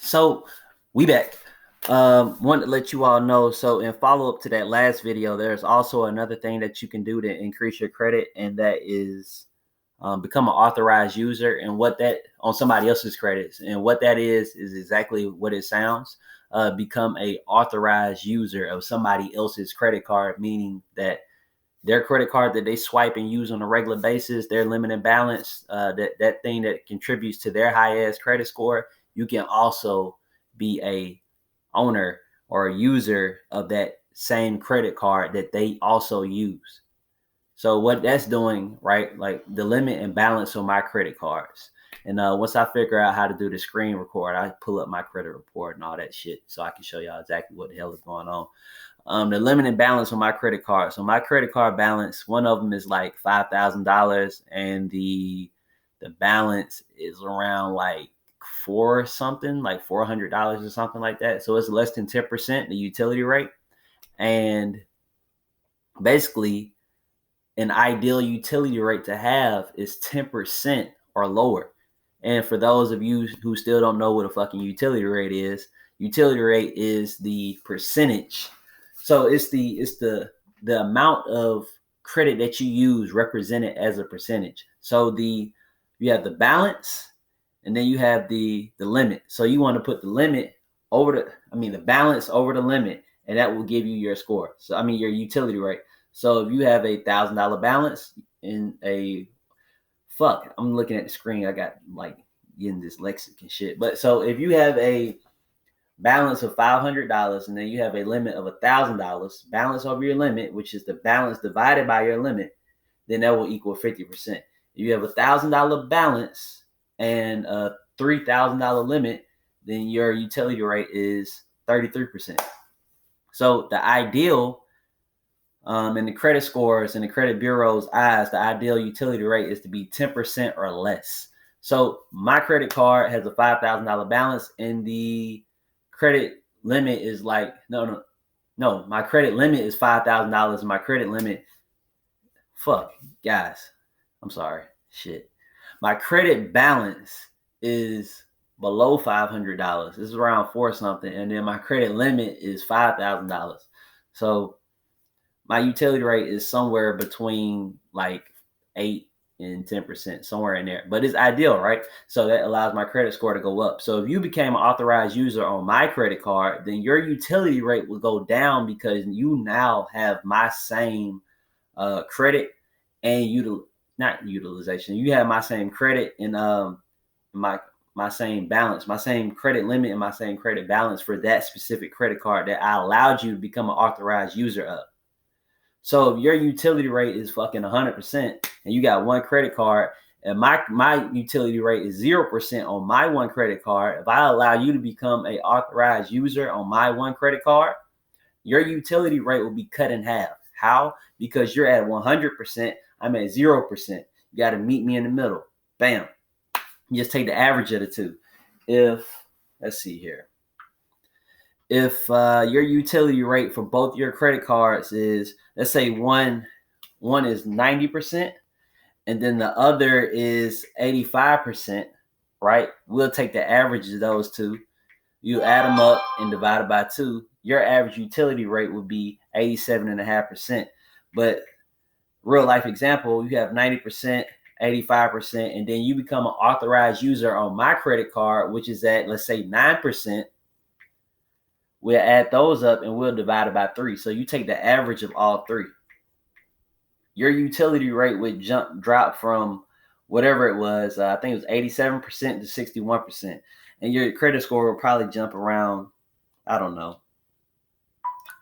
So we back. Want to let you all know. So in follow up to that last video, there's also another thing that you can do to increase your credit, and that is become an authorized user. And what that on somebody else's credits, and what that is exactly what it sounds. Become a authorized user of somebody else's credit card, meaning that their credit card that they swipe and use on a regular basis, their limited balance, that thing that contributes to their high ass credit score, you can also be a owner or a user of that same credit card that they also use. So what that's doing, right? Like the limit and balance on my credit cards. And once I figure out how to do the screen record, I pull up my credit report and all that shit so I can show y'all exactly what the hell is going on. The limit and balance on my credit card. So my credit card balance, one of them is like $5,000, and the balance is around like like $400 or something like that. So it's less than 10% the utility rate. And basically, an ideal utility rate to have is 10% or lower. And for those of you who still don't know what a fucking utility rate is the percentage. So it's the amount of credit that you use represented as a percentage. So you have the balance, and then you have the limit. So you want to put the limit over the balance over the limit, and that will give you your score. So your utility rate. So if you have $1,000 balance in I'm looking at the screen. I got like getting dyslexic and shit. But so if you have a balance of $500 and then you have a limit of $1,000, balance over your limit, which is the balance divided by your limit, then that will equal 50%. If you have $1,000 balance and a $3,000 limit, then your utility rate is 33%. So the ideal, in the credit scores and the credit bureau's eyes, the ideal utility rate is to be 10% or less. So my credit card has a $5,000 balance, and the credit limit is like no. My credit limit is $5,000, and my credit limit, guys, I'm sorry, shit. My credit balance is below $500. It's around $4 something, and then my credit limit is $5,000. So my utility rate is somewhere between like 8 and 10%, somewhere in there. But it's ideal, right? So that allows my credit score to go up. So if you became an authorized user on my credit card, then your utility rate will go down because you now have my same credit and not utilization. You have my same credit and my same balance, my same credit limit, and my same credit balance for that specific credit card that I allowed you to become an authorized user of. So if your utility rate is fucking 100% and you got one credit card, and my utility rate is 0% on my one credit card, if I allow you to become an authorized user on my one credit card, your utility rate will be cut in half. How? Because you're at 100%, I'm at 0%. You got to meet me in the middle. Bam. You just take the average of the two. Let's see here. If your utility rate for both your credit cards is, let's say one is 90% and then the other is 85%, right? We'll take the average of those two. You add them up and divide it by 2. Your average utility rate would be 87.5%. But real life example, you have 90%, 85%, and then you become an authorized user on my credit card, which is at, let's say, 9%. We'll add those up and we'll divide it by 3. So you take the average of all 3. Your utility rate would drop from whatever it was. I think it was 87% to 61%. And your credit score will probably jump around, I don't know,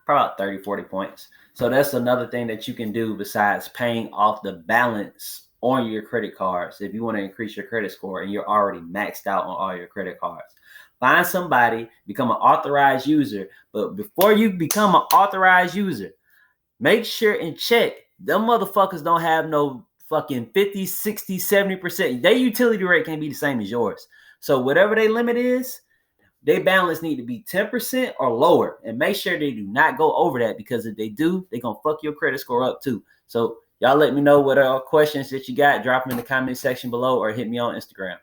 probably about 30, 40 points. So that's another thing that you can do besides paying off the balance on your credit cards if you want to increase your credit score and you're already maxed out on all your credit cards. Find somebody, become an authorized user. But before you become an authorized user, make sure and check. Them motherfuckers don't have no fucking 50, 60, 70%. Their utility rate can't be the same as yours. So whatever their limit is, their balance need to be 10% or lower. And make sure they do not go over that, because if they do, they're going to fuck your credit score up too. So y'all let me know what questions that you got. Drop them in the comment section below or hit me on Instagram.